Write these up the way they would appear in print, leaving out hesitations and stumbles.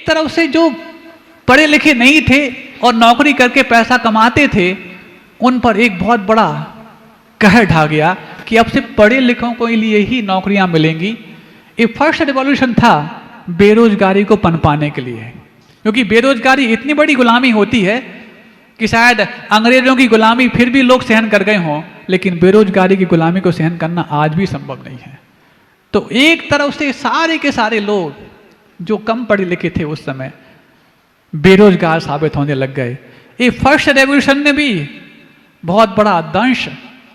तरफ से जो पढ़े लिखे नहीं थे और नौकरी करके पैसा कमाते थे, उन पर एक बहुत बड़ा कहर ढा गया कि अब से पढ़े लिखों के लिए ही नौकरियां मिलेंगी। ये फर्स्ट रिवॉल्यूशन था बेरोजगारी को पनपाने के लिए, क्योंकि बेरोजगारी इतनी बड़ी गुलामी होती है कि शायद अंग्रेजों की गुलामी फिर भी लोग सहन कर गए हों, लेकिन बेरोजगारी की गुलामी को सहन करना आज भी संभव नहीं है। तो एक तरफ से सारे के सारे लोग जो कम पढ़े लिखे थे उस समय बेरोजगार साबित होने लग गए। ये फर्स्ट रेवोल्यूशन ने भी बहुत बड़ा दंश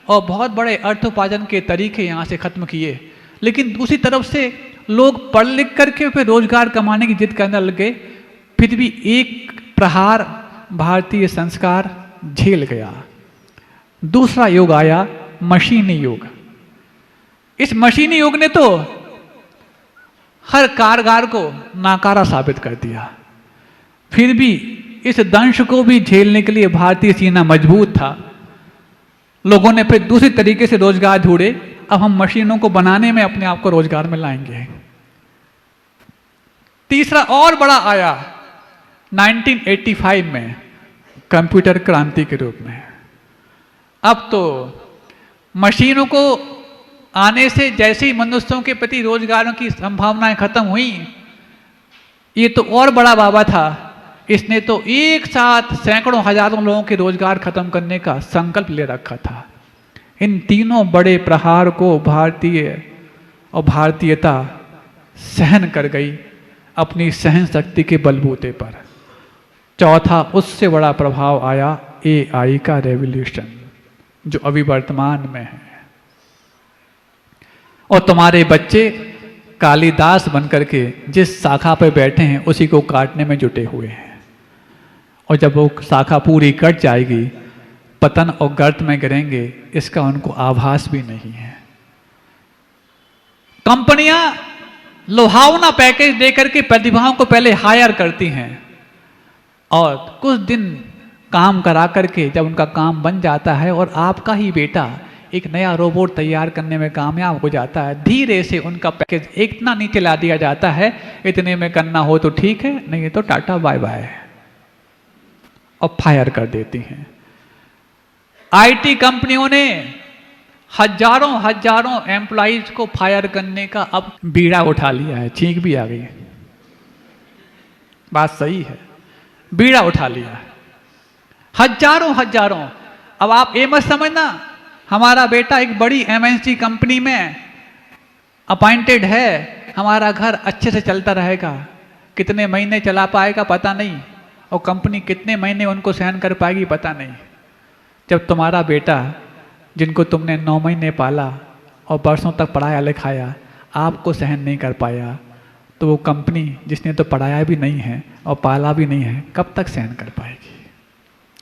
और बहुत बड़े अर्थोपार्जन के तरीके यहाँ से खत्म किए, लेकिन दूसरी तरफ से लोग पढ़ लिख करके फिर रोजगार कमाने की जिद करने लग गए। फिर भी एक प्रहार भारतीय संस्कार झेल गया। दूसरा युग आया, मशीनी युग। इस मशीनी युग ने तो हर कारीगर को नाकारा साबित कर दिया। फिर भी इस दंश को भी झेलने के लिए भारतीय सीना मजबूत था। लोगों ने फिर दूसरे तरीके से रोजगार ढूंढे। अब हम मशीनों को बनाने में अपने आप को रोजगार में लाएंगे। तीसरा और बड़ा आया 1985 में, कंप्यूटर क्रांति के रूप में। अब तो मशीनों को आने से जैसे ही मनुष्यों के प्रति रोजगारों की संभावनाएं खत्म हुई, ये तो और बड़ा बाबा था। इसने तो एक साथ सैकड़ों हजारों लोगों के रोजगार खत्म करने का संकल्प ले रखा था। इन तीनों बड़े प्रहार को भारतीय और भारतीयता सहन कर गई अपनी सहन शक्ति के बलबूते पर। चौथा उससे बड़ा प्रभाव आया एआई का रेवोल्यूशन, जो अभी वर्तमान में है। और तुम्हारे बच्चे कालिदास बनकर के जिस शाखा पर बैठे हैं उसी को काटने में जुटे हुए हैं। और जब वो शाखा पूरी कट जाएगी, पतन और गर्त में गिरेंगे, इसका उनको आभास भी नहीं है। कंपनियां लुभावना पैकेज देकर के प्रतिभाओं को पहले हायर करती हैं और कुछ दिन काम करा करके जब उनका काम बन जाता है और आपका ही बेटा एक नया रोबोट तैयार करने में कामयाब हो जाता है, धीरे से उनका पैकेज इतना नीचे ला दिया जाता है, इतने में करना हो तो ठीक है, नहीं तो टाटा बाय बाय, और फायर कर देती हैं। आईटी कंपनियों ने हजारों एम्प्लॉइज को फायर करने का अब बीड़ा उठा लिया है। छींक भी आ गई है, बात सही है, बीड़ा उठा लिया है। हजारों। अब आप ये मत समझना हमारा बेटा एक बड़ी एमएनसी कंपनी में अपॉइंटेड है, हमारा घर अच्छे से चलता रहेगा। कितने महीने चला पाएगा पता नहीं, और कंपनी कितने महीने उनको सहन कर पाएगी पता नहीं। जब तुम्हारा बेटा जिनको तुमने 9 महीने पाला और बरसों तक पढ़ाया लिखाया आपको सहन नहीं कर पाया, तो वो कंपनी जिसने तो पढ़ाया भी नहीं है और पाला भी नहीं है, कब तक सहन कर पाएगी?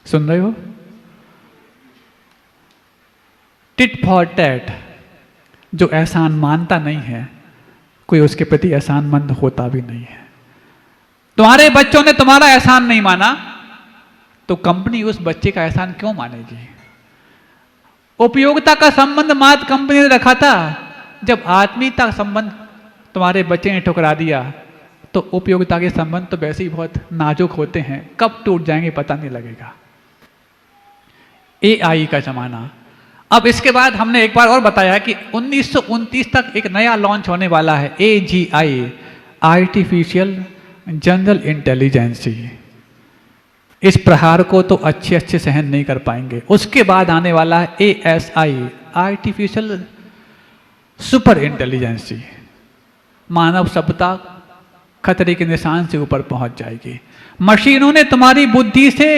सुन रहे हो? टिट फॉर टैट, जो एहसान मानता नहीं है कोई उसके प्रति एहसानमंद होता भी नहीं है। तुम्हारे बच्चों ने तुम्हारा एहसान नहीं माना तो कंपनी उस बच्चे का एहसान क्यों मानेगी? उपयोगिता का संबंध मात्र कंपनी ने रखा था। जब आत्मीयता का संबंध तुम्हारे बच्चे ने ठुकरा दिया तो उपयोगिता के संबंध तो वैसे ही बहुत नाजुक होते हैं, कब टूट जाएंगे पता नहीं लगेगा। एआई का जमाना। अब इसके बाद हमने एक बार और बताया कि 1929 तक एक नया लॉन्च होने वाला है, AGI, आर्टिफिशियल जनरल इंटेलिजेंसी। इस प्रहार को तो अच्छे सहन नहीं कर पाएंगे। उसके बाद आने वाला है ASI, आर्टिफिशियल सुपर इंटेलिजेंसी। मानव सभ्यता खतरे के निशान से ऊपर पहुंच जाएगी। मशीनों ने तुम्हारी बुद्धि से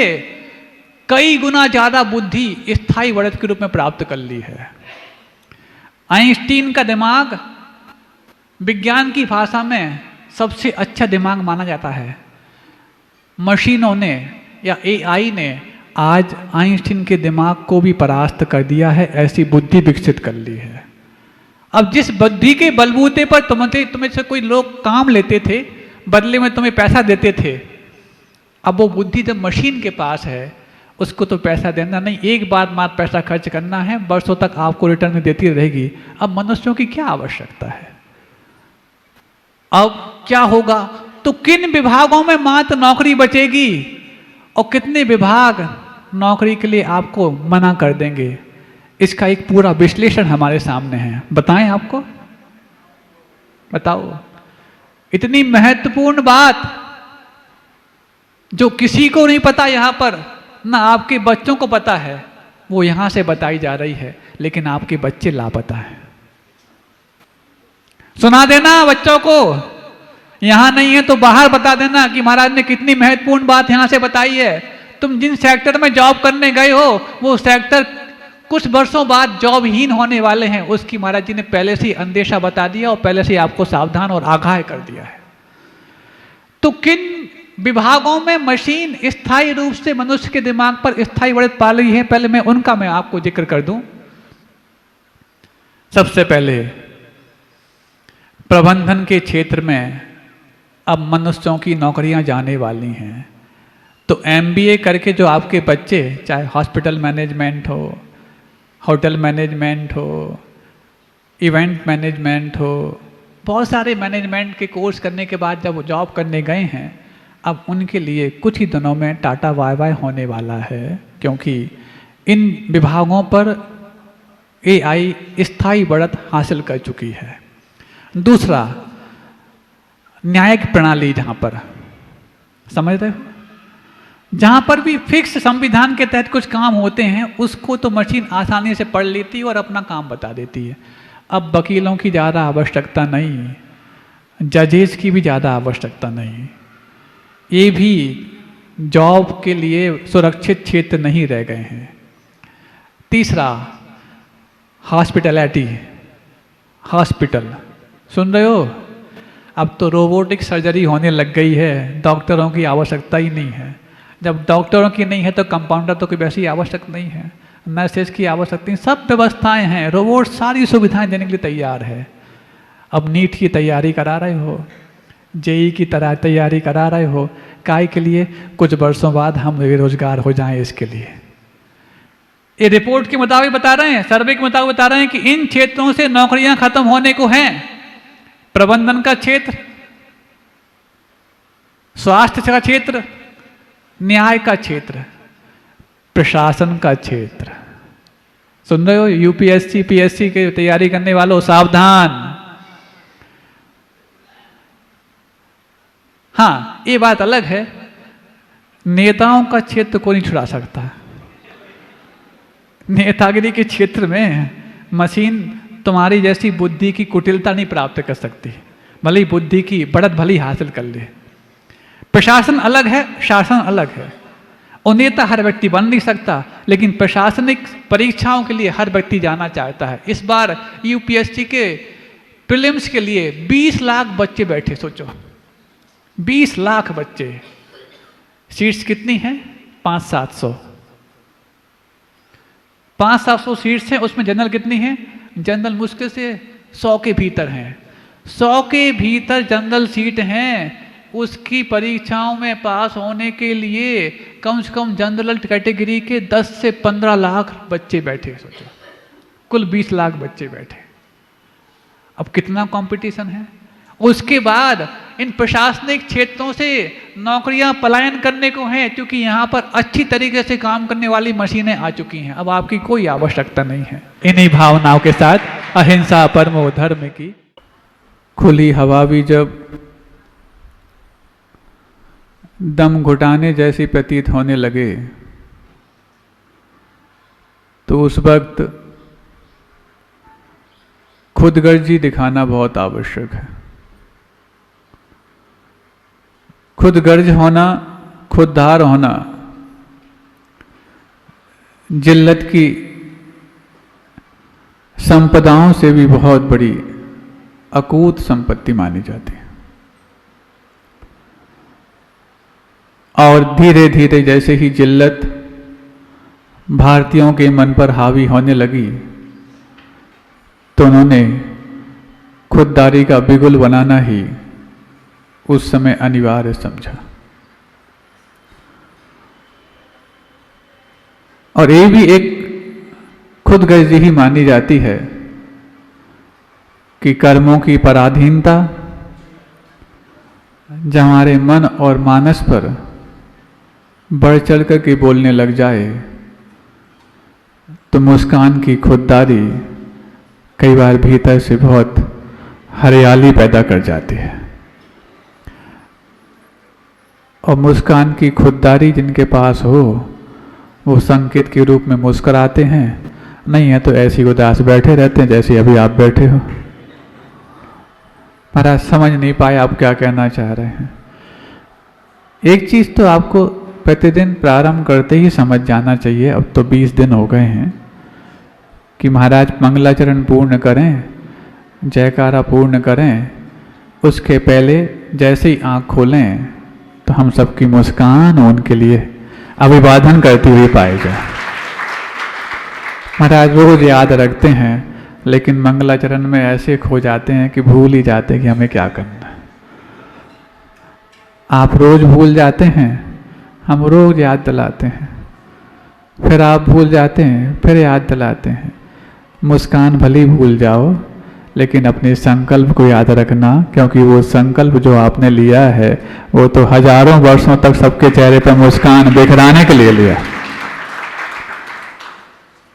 कई गुना ज्यादा बुद्धि स्थायी बढ़त के रूप में प्राप्त कर ली है। आइंस्टीन का दिमाग विज्ञान की भाषा में सबसे अच्छा दिमाग माना जाता है। मशीनों ने या एआई ने आज आइंस्टीन के दिमाग को भी परास्त कर दिया है, ऐसी बुद्धि विकसित कर ली है। अब जिस बुद्धि के बलबूते पर तुम्हें से कोई लोग काम लेते थे, बदले में तुम्हें पैसा देते थे, अब वो बुद्धि जब मशीन के पास है उसको तो पैसा देना नहीं, एक बार मात्र पैसा खर्च करना है, वर्षों तक आपको रिटर्न में देती रहेगी। अब मनुष्यों की क्या आवश्यकता है? अब क्या होगा? तो किन विभागों में मात्र नौकरी बचेगी और कितने विभाग नौकरी के लिए आपको मना कर देंगे, इसका एक पूरा विश्लेषण हमारे सामने है। बताएं आपको, बताओ। इतनी महत्वपूर्ण बात जो किसी को नहीं पता, यहां पर ना आपके बच्चों को पता है, वो यहां से बताई जा रही है, लेकिन आपके बच्चे लापता हैं। सुना देना बच्चों को, यहां नहीं है तो बाहर बता देना कि महाराज ने कितनी महत्वपूर्ण बात यहां से बताई है। तुम जिन सेक्टर में जॉब करने गए हो वो सेक्टर कुछ वर्षों बाद जॉबहीन होने वाले हैं, उसकी महाराज जी ने पहले से ही अंदेशा बता दिया और पहले से आपको सावधान और आगाह कर दिया है। तो किन विभागों में मशीन स्थायी रूप से मनुष्य के दिमाग पर स्थायी बढ़त पा रही है, पहले मैं आपको जिक्र कर दूं। सबसे पहले प्रबंधन के क्षेत्र में अब मनुष्यों की नौकरियां जाने वाली हैं। तो MBA करके जो आपके बच्चे, चाहे हॉस्पिटल मैनेजमेंट हो, होटल मैनेजमेंट हो, इवेंट मैनेजमेंट हो, बहुत सारे मैनेजमेंट के कोर्स करने के बाद जब वो जॉब करने गए हैं, अब उनके लिए कुछ ही दिनों में टाटा बाय बाय होने वाला है, क्योंकि इन विभागों पर AI स्थायी बढ़त हासिल कर चुकी है। दूसरा, न्यायिक प्रणाली, जहां पर समझ रहे हो, जहां पर भी फिक्स संविधान के तहत कुछ काम होते हैं उसको तो मशीन आसानी से पढ़ लेती है और अपना काम बता देती है। अब वकीलों की ज़्यादा आवश्यकता नहीं, जजेस की भी ज़्यादा आवश्यकता नहीं, ये भी जॉब के लिए सुरक्षित क्षेत्र नहीं रह गए हैं। तीसरा, हॉस्पिटैलिटी, हॉस्पिटल, सुन रहे हो, अब तो रोबोटिक सर्जरी होने लग गई है, डॉक्टरों की आवश्यकता ही नहीं है। जब डॉक्टरों की नहीं है तो कंपाउंडर तो कोई वैसी आवश्यक नहीं है, नर्सेज की आवश्यकता नहीं, सब व्यवस्थाएं हैं, रोबोट सारी सुविधाएं देने के लिए तैयार है। अब नीट की तैयारी करा रहे हो, JEE की तैयारी करा रहे हो, काय के लिए? कुछ वर्षों बाद हम बेरोजगार हो जाएं इसके लिए। ये रिपोर्ट के मुताबिक बता रहे हैं, सर्वे के मुताबिक बता रहे हैं कि इन क्षेत्रों से नौकरियां खत्म होने को हैं। प्रबंधन का क्षेत्र, स्वास्थ्य का क्षेत्र, न्याय का क्षेत्र, प्रशासन का क्षेत्र। सुन रहे हो UPSC PSC की तैयारी करने वालों, सावधान। हाँ, ये बात अलग है, नेताओं का क्षेत्र को नहीं छुड़ा सकता। नेतागिरी के क्षेत्र में मशीन तुम्हारी जैसी बुद्धि की कुटिलता नहीं प्राप्त कर सकती, भले ही बुद्धि की बढ़त भली हासिल कर ले। प्रशासन अलग है, शासन अलग है। और नेता हर व्यक्ति बन नहीं सकता, लेकिन प्रशासनिक परीक्षाओं के लिए हर व्यक्ति जाना चाहता है। इस बार UPSC के प्रीलिम्स के लिए 20 लाख बच्चे बैठे, सोचो 20 लाख बच्चे। सीट्स कितनी हैं? 500-700, 500-700 सीट्स हैं। उसमें जनरल कितनी है? जनरल मुश्किल से 100 के भीतर हैं। 100 के भीतर जनरल सीट हैं। उसकी परीक्षाओं में पास होने के लिए कम से कम जनरल कैटेगरी के 10 से 15 लाख बच्चे बैठे। सोचो, कुल 20 लाख बच्चे बैठे। अब कितना कंपटीशन है। उसके बाद इन प्रशासनिक क्षेत्रों से नौकरियां पलायन करने को हैं, क्योंकि यहाँ पर अच्छी तरीके से काम करने वाली मशीनें आ चुकी हैं। अब आपकी कोई आवश्यकता नहीं है। इन्हीं भावनाओं के साथ अहिंसा परमो धर्म की खुली हवा भी जब दम घुटाने जैसी प्रतीत होने लगे, तो उस वक्त खुदगर्जी दिखाना बहुत आवश्यक है। खुदगर्ज होना, खुददार होना जिल्लत की संपदाओं से भी बहुत बड़ी अकूत संपत्ति मानी जाती है। और धीरे धीरे जैसे ही जिल्लत भारतीयों के मन पर हावी होने लगी, तो उन्होंने खुददारी का बिगुल बनाना ही उस समय अनिवार्य समझा। और ये भी एक खुदगर्जी ही मानी जाती है कि कर्मों की पराधीनता, जब हमारे मन और मानस पर बढ़ चढ़ कर के बोलने लग जाए तो मुस्कान की खुददारी कई बार भीतर से बहुत हरियाली पैदा कर जाती है। और मुस्कान की खुददारी जिनके पास हो वो संकेत के रूप में मुस्कुराते हैं, नहीं है तो ऐसे उदास बैठे रहते हैं जैसे अभी आप बैठे हो। महाराज समझ नहीं पाए आप क्या कहना चाह रहे हैं। एक चीज़ तो आपको प्रतिदिन प्रारंभ करते ही समझ जाना चाहिए, अब तो 20 दिन हो गए हैं, कि महाराज मंगलाचरण पूर्ण करें, जयकारा पूर्ण करें, उसके पहले जैसे ही आँख खोलें तो हम सबकी मुस्कान उनके लिए अभिवादन करती हुई पाई जाए। महाराज रोज याद रखते हैं लेकिन मंगलाचरण में ऐसे खो जाते हैं कि भूल ही जाते हैं कि हमें क्या करना है। आप रोज भूल जाते हैं, हम रोज याद दिलाते हैं, फिर आप भूल जाते हैं, फिर याद दिलाते हैं। मुस्कान भली भूल जाओ लेकिन अपने संकल्प को याद रखना, क्योंकि वो संकल्प जो आपने लिया है वो तो हजारों वर्षों तक सबके चेहरे पर मुस्कान बिखराने के लिए लिया।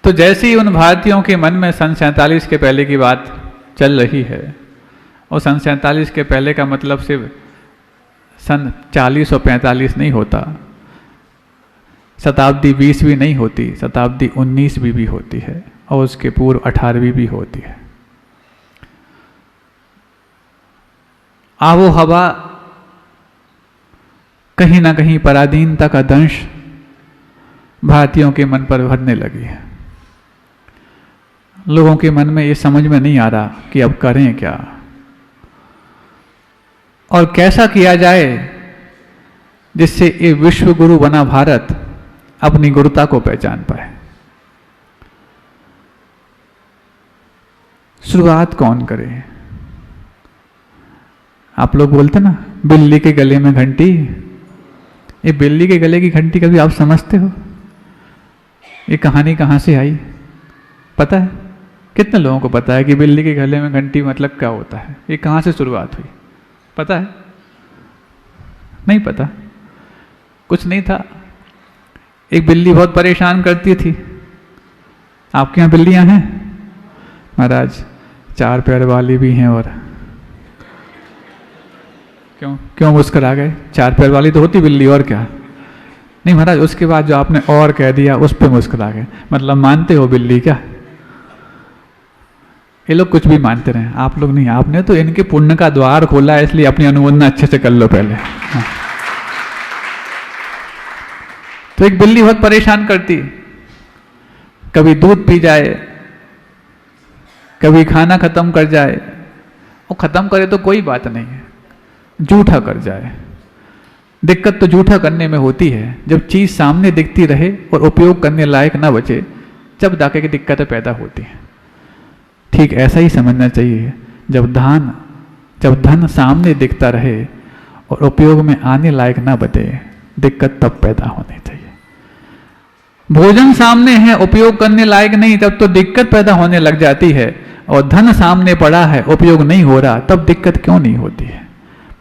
तो जैसे ही उन भारतीयों के मन में सन 47 के पहले की बात चल रही है, और सन 47 के पहले का मतलब सिर्फ सन 40 और 45 नहीं होता, शताब्दी 20 भी नहीं होती, शताब्दी 19 भी होती है, और उसके पूर्व 18वीं भी होती है। आबो हवा कहीं ना कहीं पराधीनता का दंश भारतीयों के मन पर भरने लगी है। लोगों के मन में ये समझ में नहीं आ रहा कि अब करें क्या और कैसा किया जाए जिससे ये विश्व गुरु बना भारत अपनी गुरुता को पहचान पाए। शुरुआत कौन करे? आप लोग बोलते ना बिल्ली के गले में घंटी, ये बिल्ली के गले की घंटी कभी आप समझते हो? ये कहानी कहाँ से आई पता है? कितने लोगों को पता है कि बिल्ली के गले में घंटी मतलब क्या होता है? ये कहाँ से शुरुआत हुई पता है? नहीं पता? कुछ नहीं था, एक बिल्ली बहुत परेशान करती थी। आपके यहाँ बिल्लियाँ हैं? महाराज 4 पैर वाली भी हैं। और क्यों क्यों मुस्कुरा गए? 4 पैर वाली तो होती बिल्ली, और क्या? नहीं महाराज, उसके बाद जो आपने और कह दिया उस पर मुस्कुरा गए। मतलब मानते हो बिल्ली क्या? ये लोग कुछ भी मानते रहे, आप लोग नहीं। आपने तो इनके पुण्य का द्वार खोला है, इसलिए अपनी अनुमोदना अच्छे से कर लो पहले। हाँ। तो एक बिल्ली बहुत परेशान करती, कभी दूध पी जाए, कभी खाना खत्म कर जाए। वो खत्म करे तो कोई बात नहीं है, जूठा कर जाए। दिक्कत तो जूठा करने में होती है, जब चीज सामने दिखती रहे और उपयोग करने लायक ना बचे, जब जाके की दिक्कतें पैदा होती हैं। ठीक ऐसा ही समझना चाहिए, जब धन सामने दिखता रहे और उपयोग में आने लायक ना बचे, दिक्कत तब पैदा होनी चाहिए। भोजन सामने है, उपयोग करने लायक नहीं, तब तो दिक्कत पैदा होने लग जाती है। और धन सामने पड़ा है, उपयोग नहीं हो रहा, तब दिक्कत क्यों नहीं होती है?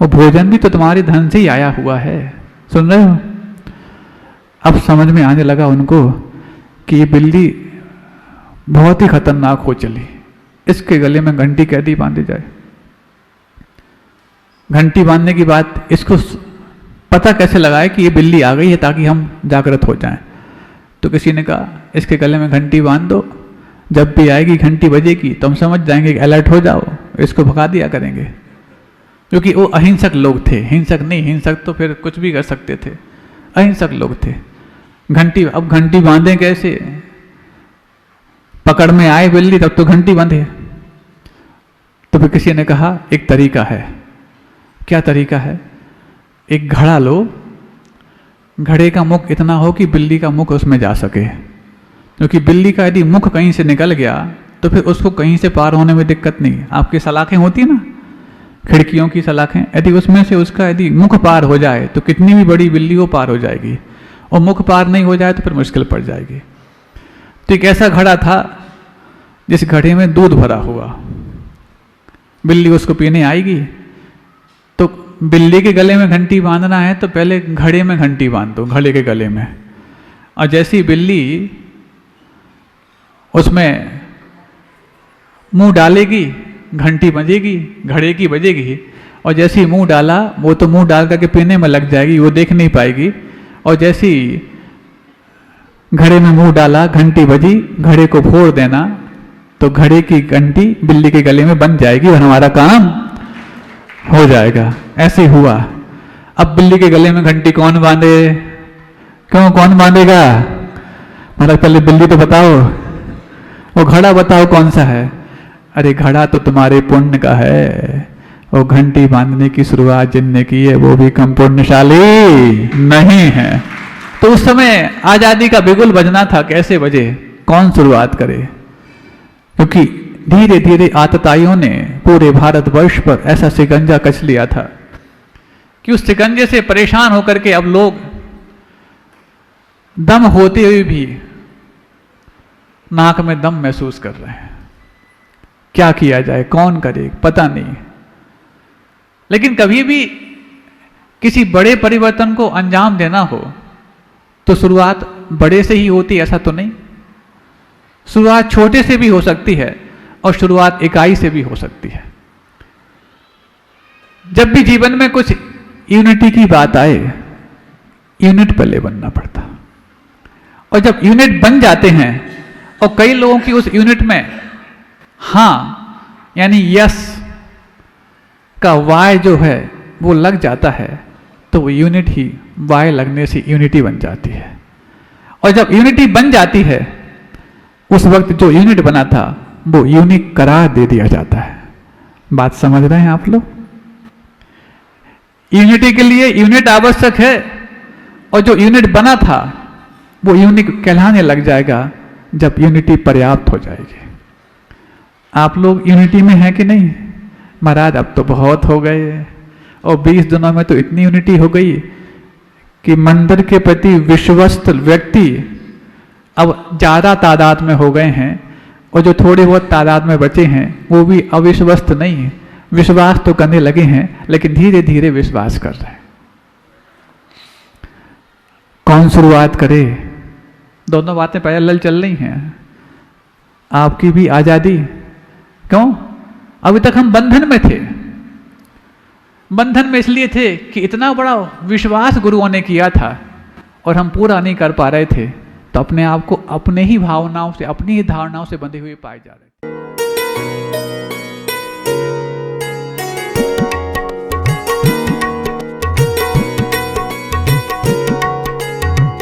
वो भोजन भी तो तुम्हारे धन से ही आया हुआ है। सुन रहे हो? अब समझ में आने लगा उनको कि ये बिल्ली बहुत ही खतरनाक हो चली, इसके गले में घंटी कैदी बांधी जाए। घंटी बांधने की बात इसको पता कैसे लगाए कि ये बिल्ली आ गई है, ताकि हम जागृत हो जाएं। तो किसी ने कहा इसके गले में घंटी बांध दो, जब भी आएगी घंटी बजेगी तो हम समझ जाएंगे कि अलर्ट हो जाओ, इसको भगा दिया करेंगे। क्योंकि वो अहिंसक लोग थे, हिंसक नहीं, हिंसक तो फिर कुछ भी कर सकते थे, अहिंसक लोग थे। अब घंटी बांधे कैसे? पकड़ में आए बिल्ली तब तो घंटी बांधे। तो फिर किसी ने कहा एक तरीका है। क्या तरीका है? एक घड़ा लो, घड़े का मुख इतना हो कि बिल्ली का मुख उसमें जा सके, क्योंकि बिल्ली का यदि मुख कहीं से निकल गया तो फिर उसको कहीं से पार होने में दिक्कत नहीं। आपकी सलाखें होती है ना, खिड़कियों की सलाखें, यदि उसमें से उसका यदि मुख पार हो जाए तो कितनी भी बड़ी बिल्ली वो पार हो जाएगी, और मुख पार नहीं हो जाए तो फिर मुश्किल पड़ जाएगी। तो एक ऐसा घड़ा था जिस घड़े में दूध भरा हुआ, बिल्ली उसको पीने आएगी तो बिल्ली के गले में घंटी बांधना है तो पहले घड़े में घंटी बांध दो, घड़े के गले में। और जैसी बिल्ली उसमें मुंह डालेगी घंटी बजेगी, घड़े की बजेगी। और जैसे ही मुंह डाला, वो तो मुंह डाल करके पीने में लग जाएगी, वो देख नहीं पाएगी। और जैसी घड़े में मुंह डाला, घंटी बजी, घड़े को फोड़ देना तो घड़े की घंटी बिल्ली के गले में बन जाएगी और हमारा काम हो जाएगा। ऐसे हुआ। अब बिल्ली के गले में घंटी कौन बांधे? क्यों, कौन बांधेगा? मतलब पहले बिल्ली तो बताओ, वो घड़ा बताओ कौन सा है। अरे घड़ा तो तुम्हारे पुण्य का है, वो घंटी बांधने की शुरुआत जिनने की है वो भी कम पुण्यशाली नहीं है। तो उस समय आजादी का बिगुल बजना था, कैसे बजे, कौन शुरुआत करे? क्योंकि धीरे धीरे आतताइयों ने पूरे भारतवर्ष पर ऐसा शिकंजा कस लिया था कि उस शिकंजे से परेशान होकर के अब लोग दम होते हुए भी नाक में दम महसूस कर रहे हैं। क्या किया जाए, कौन करे, पता नहीं। लेकिन कभी भी किसी बड़े परिवर्तन को अंजाम देना हो तो शुरुआत बड़े से ही होती, ऐसा तो नहीं। शुरुआत छोटे से भी हो सकती है और शुरुआत इकाई से भी हो सकती है। जब भी जीवन में कुछ यूनिटी की बात आए, यूनिट पहले बनना पड़ता। और जब यूनिट बन जाते हैं और कई लोगों की उस यूनिट में हाँ यानी यस का वाय जो है वो लग जाता है, तो वो यूनिट ही वाय लगने से यूनिटी बन जाती है। और जब यूनिटी बन जाती है, उस वक्त जो यूनिट बना था वो यूनिक करार दे दिया जाता है। बात समझ रहे हैं आप लोग? यूनिटी के लिए यूनिट आवश्यक है और जो यूनिट बना था वो यूनिक कहलाने लग जाएगा जब यूनिटी पर्याप्त हो जाएगी। आप लोग यूनिटी में हैं कि नहीं? महाराज अब तो बहुत हो गए और 20 दिनों में तो इतनी यूनिटी हो गई कि मंदिर के प्रति विश्वस्त व्यक्ति अब ज़्यादा तादाद में हो गए हैं और जो थोड़े बहुत तादाद में बचे हैं वो भी अविश्वस्त नहीं है, विश्वास तो करने लगे हैं लेकिन धीरे धीरे विश्वास कर रहे हैं। कौन शुरुआत करे? दोनों बातें पैरेलल चल रही हैं। आपकी भी आज़ादी, क्यों? अभी तक हम बंधन में थे। बंधन में इसलिए थे कि इतना बड़ा विश्वास गुरुओं ने किया था और हम पूरा नहीं कर पा रहे थे, तो अपने आप को अपने ही भावनाओं से, अपनी ही धारणाओं से बंधे हुए पाए जा रहे थे।